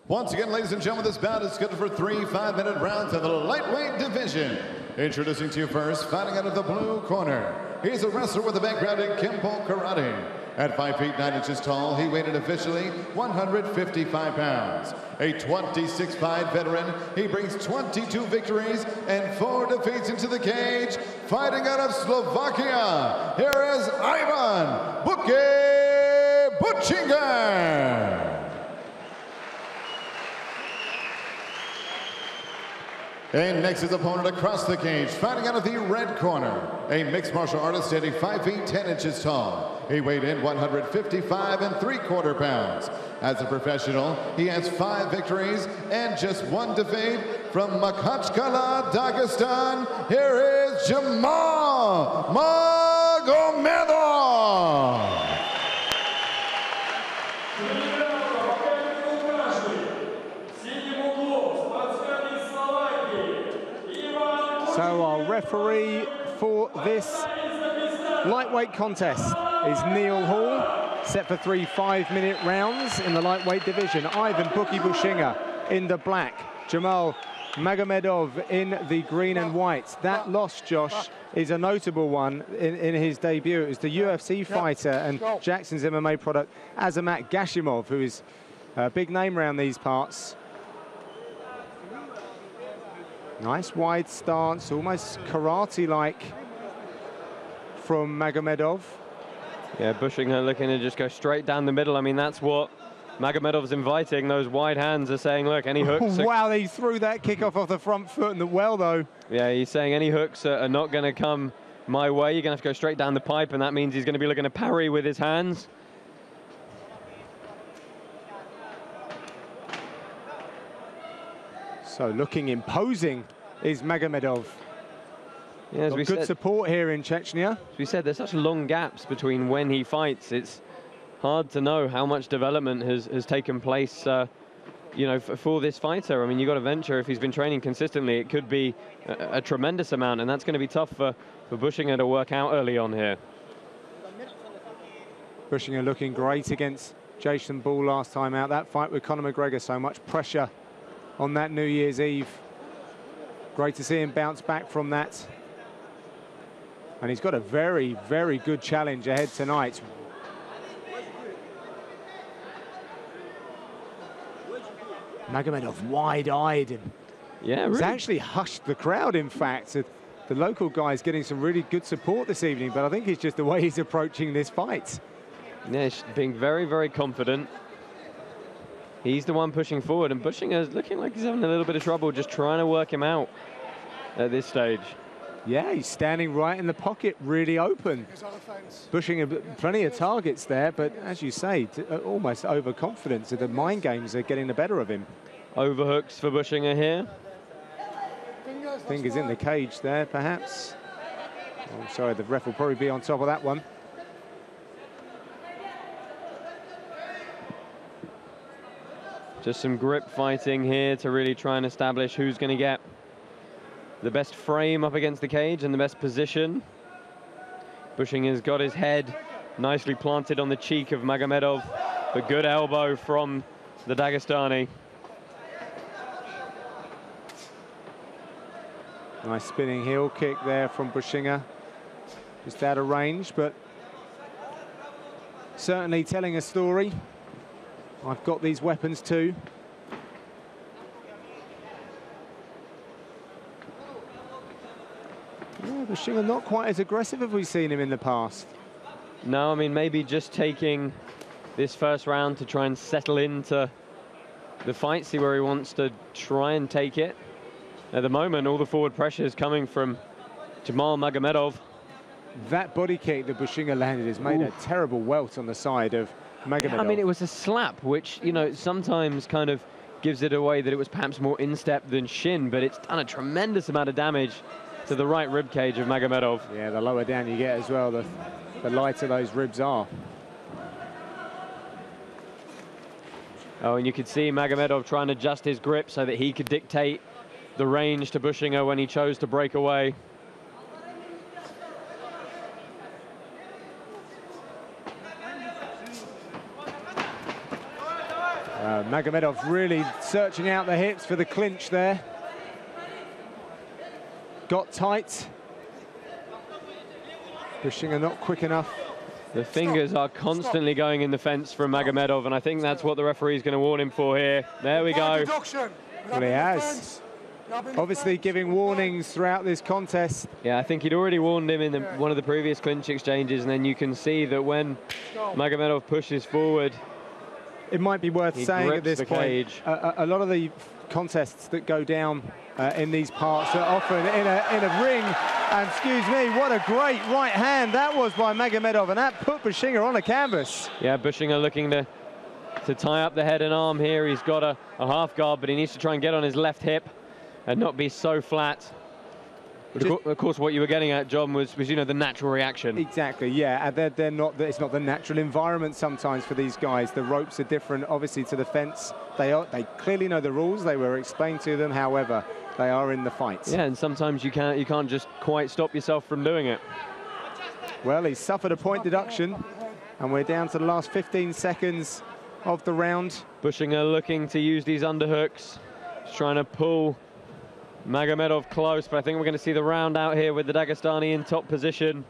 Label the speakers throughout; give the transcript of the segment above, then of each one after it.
Speaker 1: Once again, ladies and gentlemen, this bout is scheduled for 3 5-minute rounds in the lightweight division. Introducing to you first, fighting out of the blue corner. He's a wrestler with a background in Kempo Karate. At 5 feet 9 inches tall, he weighed officially 155 pounds. A 26-5 veteran, he brings 22 victories and 4 defeats into the cage. Fighting out of Slovakia, here is Ivan Buchinger. And next, his opponent across the cage, fighting out of the red corner, a mixed martial artist standing 5 feet 10 inches tall. He weighed in 155 3/4 pounds. As a professional, he has 5 victories and just 1 defeat. From Makhachkala, Dagestan, here is Jamal Magomedov.
Speaker 2: So our referee for this lightweight contest is Neil Hall, set for 3 5-minute rounds in the lightweight division. Ivan Buchinger in the black, Jamal Magomedov in the green and white. That loss, Josh, is a notable one in his debut. It was the UFC fighter and Jackson's MMA product, Azamat Gashimov, who is a big name around these parts. Nice wide stance, almost karate-like from Magomedov.
Speaker 3: Yeah, Buchinger looking to just go straight down the middle. I mean, that's what Magomedov's inviting. Those wide hands are saying, look, any hooks...
Speaker 2: Wow, he threw that kick off the front foot and well, though.
Speaker 3: Yeah, he's saying any hooks are not going to come my way. You're going to have to go straight down the pipe, and that means he's going to be looking to parry with his hands.
Speaker 2: So looking imposing is Magomedov.
Speaker 3: Yeah, as we
Speaker 2: good
Speaker 3: said,
Speaker 2: support here in Chechnya.
Speaker 3: As we said, there's such long gaps between when he fights. It's hard to know how much development has taken place, you know, for this fighter. I mean, you've got to venture, if he's been training consistently, it could be a tremendous amount, and that's going to be tough for Buchinger to work out early on here.
Speaker 2: Buchinger looking great against Jason Ball last time out. That fight with Conor McGregor, so much pressure on that New Year's Eve. Great to see him bounce back from that. And he's got a very, very good challenge ahead tonight. Magomedov wide-eyed and
Speaker 3: yeah,
Speaker 2: he's
Speaker 3: really
Speaker 2: actually hushed the crowd, in fact. The local guy's getting some really good support this evening, but I think it's just the way he's approaching this fight.
Speaker 3: Yeah, he's being very, very confident. He's the one pushing forward, and Buchinger's looking like he's having a little bit of trouble just trying to work him out at this stage.
Speaker 2: Yeah, he's standing right in the pocket, really open. Buchinger, plenty of targets there, but as you say, almost overconfidence. The mind games are getting the better of him.
Speaker 3: Overhooks for Buchinger here.
Speaker 2: Fingers in the cage there, perhaps. Oh, sorry, the ref will probably be on top of that one.
Speaker 3: Just some grip fighting here to really try and establish who's going to get the best frame up against the cage and the best position. Buchinger's got his head nicely planted on the cheek of Magomedov. A good elbow from the Dagestani.
Speaker 2: Nice spinning heel kick there from Buchinger. Just out of range, but certainly telling a story. I've got these weapons too. Yeah, Buchinger not quite as aggressive as we've seen him in the past.
Speaker 3: No, I mean, maybe just taking this first round to try and settle into the fight, see where he wants to try and take it. At the moment, all the forward pressure is coming from Jamal Magomedov.
Speaker 2: That body kick that Buchinger landed has made a terrible welt on the side of Magomedov.
Speaker 3: Yeah, I mean, it was a slap, which, you know, sometimes kind of gives it away that it was perhaps more instep than shin, but it's done a tremendous amount of damage to the right rib cage of Magomedov.
Speaker 2: Yeah, the lower down you get as well, the lighter those ribs are.
Speaker 3: Oh, and you could see Magomedov trying to adjust his grip so that he could dictate the range to Buchinger when he chose to break away.
Speaker 2: Magomedov really searching out the hips for the clinch there. Got tight. Buchinger not quick enough.
Speaker 3: The fingers are constantly going in the fence from Magomedov, and I think that's what the referee is going to warn him for here. There we go.
Speaker 2: Well, he has. Obviously giving warnings throughout this contest.
Speaker 3: Yeah, I think he'd already warned him in one of the previous clinch exchanges, and then you can see that when Magomedov pushes forward,
Speaker 2: it might be worth saying at this point, a lot of the contests that go down in these parts are often in a ring. And excuse me, what a great right hand that was by Magomedov, and that put Buchinger on the canvas.
Speaker 3: Yeah, Buchinger looking to tie up the head and arm here. He's got a half guard, but he needs to try and get on his left hip and not be so flat. But of course, what you were getting at, John, was you know, the natural reaction.
Speaker 2: Exactly, yeah. And they're not. It's not the natural environment sometimes for these guys. The ropes are different, obviously, to the fence. They clearly know the rules. They were explained to them. However, they are in the fight.
Speaker 3: Yeah, and sometimes you can't just quite stop yourself from doing it.
Speaker 2: Well, he's suffered a point deduction, and we're down to the last 15 seconds of the round.
Speaker 3: Buchinger looking to use these underhooks. He's trying to pull Magomedov close, but I think we're going to see the round out here with the Dagestani in top position.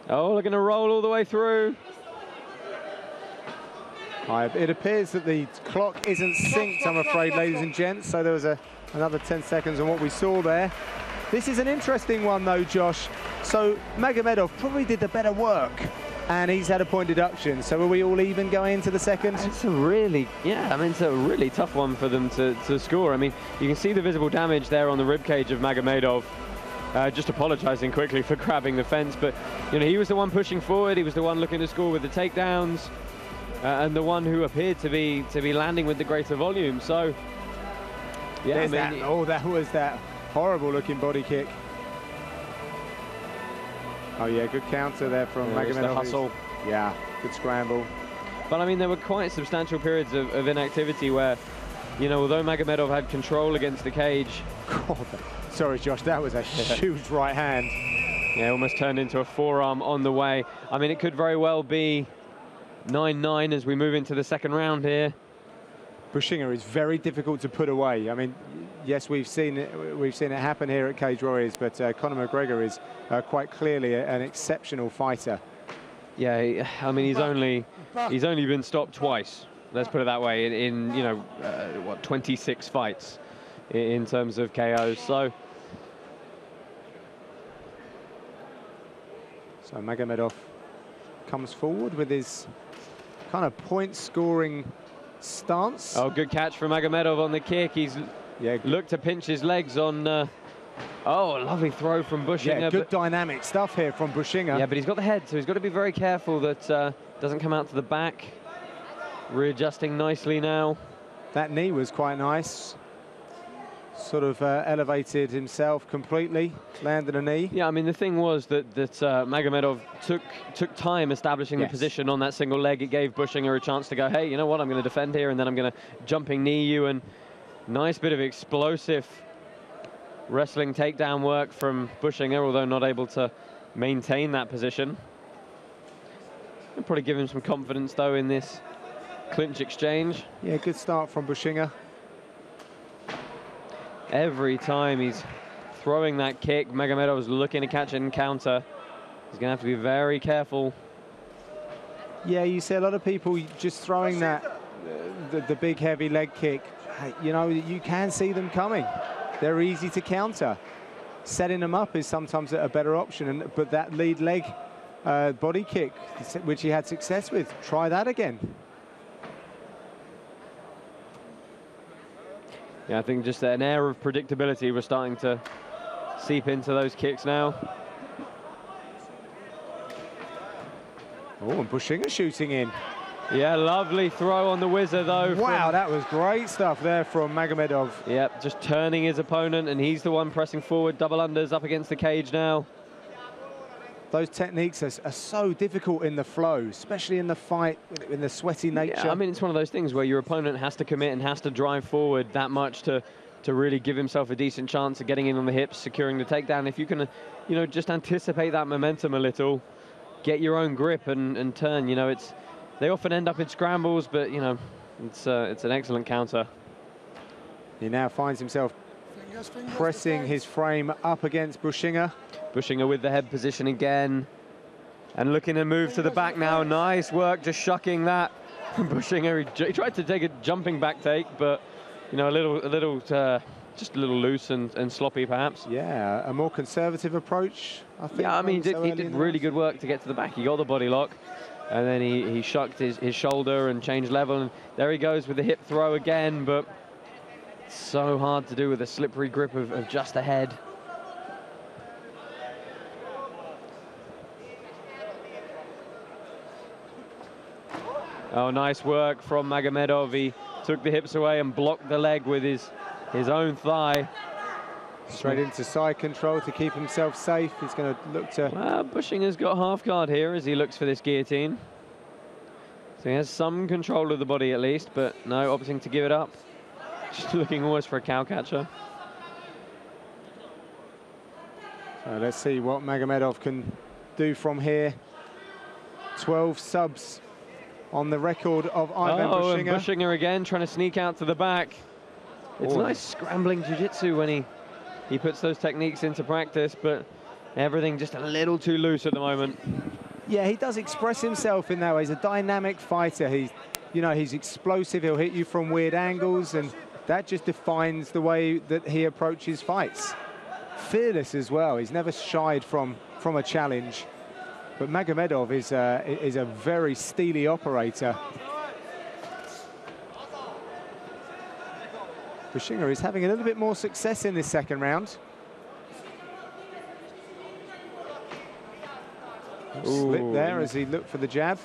Speaker 3: Oh, they're going to roll all the way through.
Speaker 2: It appears that the clock isn't synced, I'm afraid, ladies and gents, so there was another 10 seconds on what we saw there. This is an interesting one, though, Josh. So Magomedov probably did the better work, and he's had a point deduction. So are we all even going into the second?
Speaker 3: It's a really, yeah, I mean, it's a really tough one for them to score. I mean, you can see the visible damage there on the ribcage of Magomedov. Just apologizing quickly for grabbing the fence, but you know, he was the one pushing forward. He was the one looking to score with the takedowns, and the one who appeared to be landing with the greater volume. So, yeah,
Speaker 2: that was that horrible-looking body kick. Oh yeah, good counter there from Magomedov.
Speaker 3: The hustle.
Speaker 2: Yeah, good scramble.
Speaker 3: But I mean, there were quite substantial periods of inactivity where, you know, although Magomedov had control against the cage.
Speaker 2: God, sorry, Josh, that was a huge right hand.
Speaker 3: Yeah, almost turned into a forearm on the way. I mean, it could very well be 9-9 as we move into the second round here.
Speaker 2: Buchinger is very difficult to put away. I mean, yes, we've seen it happen here at Cage Warriors, but Conor McGregor is quite clearly an exceptional fighter.
Speaker 3: Yeah, I mean, he's only been stopped twice. Let's put it that way. In you know, what, 26 fights in terms of KOs. So
Speaker 2: Magomedov comes forward with his kind of point-scoring stance.
Speaker 3: Oh, good catch from Magomedov on the kick. He's looked to pinch his legs on. Oh, a lovely throw from Buchinger.
Speaker 2: Yeah, good dynamic stuff here from Buchinger.
Speaker 3: Yeah, but he's got the head, so he's got to be very careful that doesn't come out to the back. Readjusting nicely now.
Speaker 2: That knee was quite nice. Sort of elevated himself completely, landed a knee.
Speaker 3: Yeah, I mean, the thing was that Magomedov took time establishing the position on that single leg. It gave Buchinger a chance to go, hey, you know what, I'm going to defend here, and then I'm going to jumping knee you, and nice bit of explosive wrestling takedown work from Buchinger, although not able to maintain that position. It'll probably give him some confidence, though, in this clinch exchange.
Speaker 2: Yeah, good start from Buchinger.
Speaker 3: Every time he's throwing that kick, Magomedov's looking to catch and counter. He's going to have to be very careful.
Speaker 2: Yeah, you see a lot of people just throwing that, the big heavy leg kick. You know, you can see them coming. They're easy to counter. Setting them up is sometimes a better option, but that lead leg body kick, which he had success with, try that again.
Speaker 3: Yeah, I think just an air of predictability was starting to seep into those kicks now.
Speaker 2: Oh, and Buchinger shooting in.
Speaker 3: Yeah, lovely throw on the whizzer, though.
Speaker 2: Wow, that was great stuff there from Magomedov.
Speaker 3: Yep, just turning his opponent, and he's the one pressing forward. Double unders up against the cage now.
Speaker 2: Those techniques are so difficult in the flow, especially in the fight, in the sweaty nature.
Speaker 3: Yeah, I mean, it's one of those things where your opponent has to commit and has to drive forward that much to to really give himself a decent chance of getting in on the hips, securing the takedown. If you can, you know, just anticipate that momentum a little, get your own grip and turn. You know, they often end up in scrambles, but you know, it's an excellent counter.
Speaker 2: He now finds himself pressing his frame up against Buchinger.
Speaker 3: Buchinger with the head position again, and looking to move to the back now. Nice work, just shucking that. Buchinger, he tried to take a jumping back take, but you know, just a little loose and sloppy perhaps.
Speaker 2: Yeah, a more conservative approach, I think.
Speaker 3: Yeah, I mean, he did really good work to get to the back. He got the body lock, and then he shucked his shoulder and changed level, and there he goes with the hip throw again, but so hard to do with a slippery grip of just the head. Oh, nice work from Magomedov. He took the hips away and blocked the leg with his own thigh.
Speaker 2: Straight into side control to keep himself safe. He's going to look to...
Speaker 3: Well, Buchinger's got half guard here as he looks for this guillotine. So he has some control of the body at least, but no, opting to give it up. Just looking almost for a cow catcher.
Speaker 2: So let's see what Magomedov can do from here. 12 subs on the record of Ivan Buchinger.
Speaker 3: And Buchinger again trying to sneak out to the back. It's nice scrambling jiu-jitsu when he puts those techniques into practice, but everything just a little too loose at the moment.
Speaker 2: Yeah, he does express himself in that way. He's a dynamic fighter. He's explosive. He'll hit you from weird angles, and that just defines the way that he approaches fights. Fearless as well. He's never shied from a challenge. But Magomedov is a very steely operator. Buchinger is having a little bit more success in this second round. Slip there as he looked for the jab.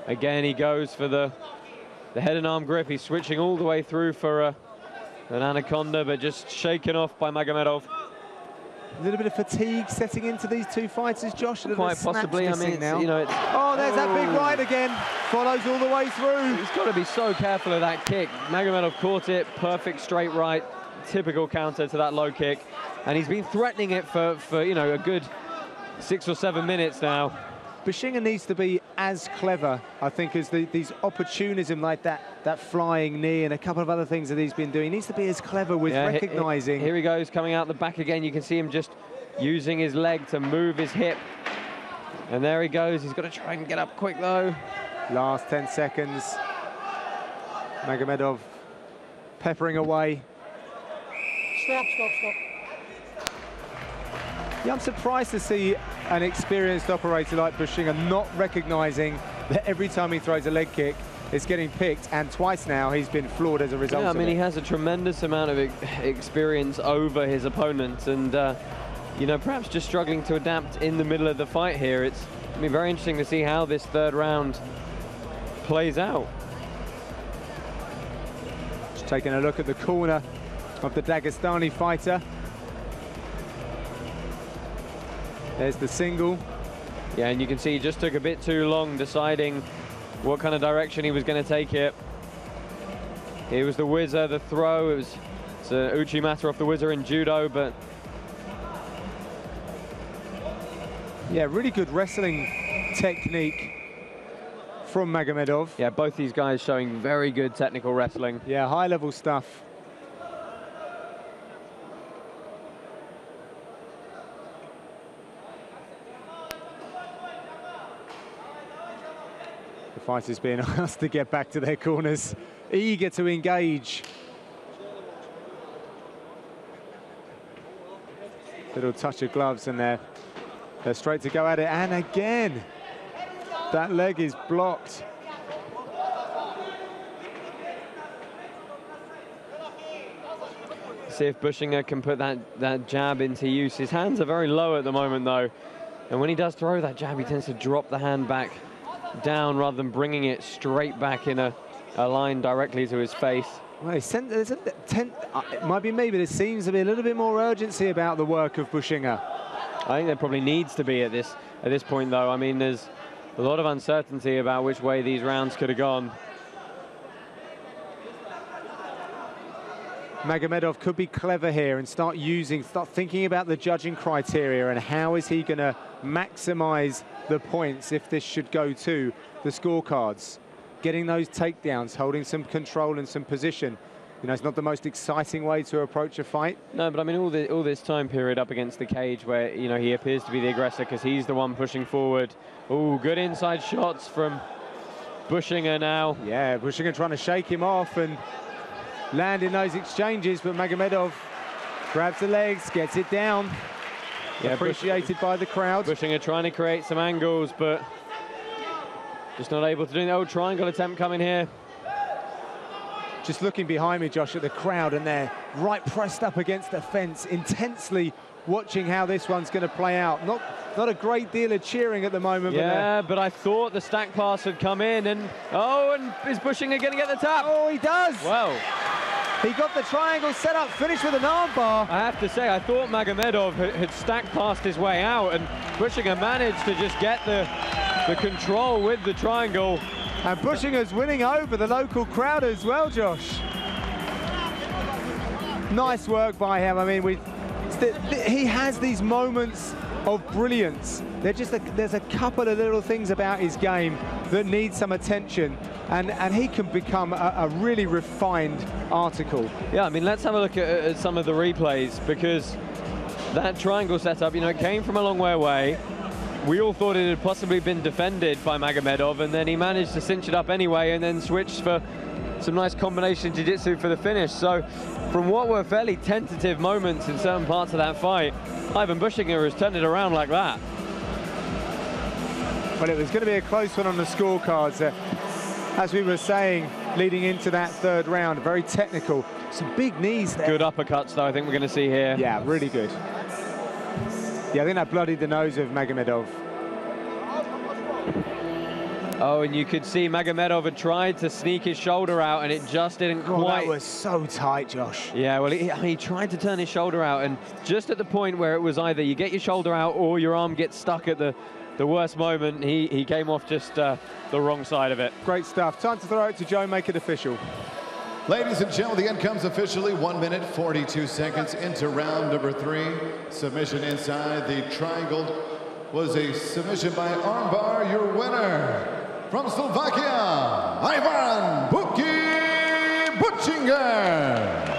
Speaker 3: Again, he goes for the head and arm grip. He's switching all the way through for an anaconda, but just shaken off by Magomedov.
Speaker 2: A little bit of fatigue setting into these two fighters, Josh.
Speaker 3: Quite possibly. I mean,
Speaker 2: now.
Speaker 3: You know,
Speaker 2: oh, there's that big right again. Follows all the way through.
Speaker 3: He's got to be so careful of that kick. Magomedov caught it. Perfect straight right. Typical counter to that low kick. And he's been threatening it for you know, a good 6 or 7 minutes now.
Speaker 2: Buchinger needs to be as clever, I think, as these opportunism like that flying knee and a couple of other things that he's been doing. He needs to be as clever with recognizing.
Speaker 3: Here he goes, coming out the back again. You can see him just using his leg to move his hip. And there he goes. He's got to try and get up quick, though.
Speaker 2: Last 10 seconds. Magomedov peppering away.
Speaker 4: Stop.
Speaker 2: Yeah, I'm surprised to see an experienced operator like Buchinger not recognizing that every time he throws a leg kick, it's getting picked, and twice now he's been floored as a result.
Speaker 3: Yeah, I mean,
Speaker 2: of it.
Speaker 3: he has a tremendous amount of experience over his opponents, and you know, perhaps just struggling to adapt in the middle of the fight here. It's going to be very interesting to see how this third round plays out.
Speaker 2: Just taking a look at the corner of the Dagestani fighter. There's the single.
Speaker 3: Yeah, and you can see he just took a bit too long deciding what kind of direction he was going to take it. It was the whizzer, the throw. It's an Uchimata off the whizzer in judo, but...
Speaker 2: Yeah, really good wrestling technique from Magomedov.
Speaker 3: Yeah, both these guys showing very good technical wrestling.
Speaker 2: Yeah, high-level stuff. The fighters being asked to get back to their corners, eager to engage. Little touch of gloves and they're straight to go at it. And again, that leg is blocked.
Speaker 3: See if Buchinger can put that jab into use. His hands are very low at the moment, though. And when he does throw that jab, he tends to drop the hand back down rather than bringing it straight back in a line directly to his face.
Speaker 2: Well, it might be maybe there seems to be a little bit more urgency about the work of Buchinger.
Speaker 3: I think there probably needs to be at this point, though. I mean, there's a lot of uncertainty about which way these rounds could have gone.
Speaker 2: Magomedov could be clever here and start thinking about the judging criteria and how is he going to maximize the points if this should go to the scorecards. Getting those takedowns, holding some control and some position. You know, it's not the most exciting way to approach a fight.
Speaker 3: No, but I mean, all this time period up against the cage where, you know, he appears to be the aggressor because he's the one pushing forward. Oh, good inside shots from Buchinger now.
Speaker 2: Yeah, Buchinger trying to shake him off and landing those exchanges, but Magomedov grabs the legs, gets it down. Yeah, appreciated by the crowd.
Speaker 3: Buchinger trying to create some angles, but just not able to do the old triangle attempt coming here.
Speaker 2: Just looking behind me, Josh, at the crowd, and they're right pressed up against the fence, intensely watching how this one's going to play out. Not a great deal of cheering at the moment.
Speaker 3: Yeah, but I thought the stack pass had come in, and is Buchinger going to get the tap?
Speaker 2: Oh, he does.
Speaker 3: Well,
Speaker 2: he got the triangle set up, finished with an armbar.
Speaker 3: I have to say, I thought Magomedov had stack passed his way out, and Buchinger managed to just get the control with the triangle.
Speaker 2: And Buchinger's winning over the local crowd as well, Josh. Nice work by him. I mean, he has these moments of brilliance. There's a couple of little things about his game that need some attention, and he can become a really refined article.
Speaker 3: Yeah, I mean, let's have a look at some of the replays, because that triangle setup, you know, it came from a long way away. We all thought it had possibly been defended by Magomedov, and then he managed to cinch it up anyway and then switched for some nice combination jiu-jitsu for the finish. So from what were fairly tentative moments in certain parts of that fight, Ivan Buchinger has turned it around like that.
Speaker 2: Well, it was going to be a close one on the scorecards. As we were saying, leading into that third round, very technical. Some big knees there.
Speaker 3: Good uppercuts, though, I think we're going to see here.
Speaker 2: Yeah, really good. Yeah, I think that bloodied the nose of Magomedov.
Speaker 3: Oh, and you could see Magomedov had tried to sneak his shoulder out, and it just didn't quite.
Speaker 2: That was so tight, Josh.
Speaker 3: Yeah, well, he tried to turn his shoulder out, and just at the point where it was either you get your shoulder out or your arm gets stuck at the worst moment, he came off just the wrong side of it.
Speaker 2: Great stuff. Time to throw it to Joe, make it official.
Speaker 1: Ladies and gentlemen, the end comes officially 1 minute, 42 seconds into round number 3. Submission inside the triangle was a submission by armbar. Your winner from Slovakia, Ivan Buchinger.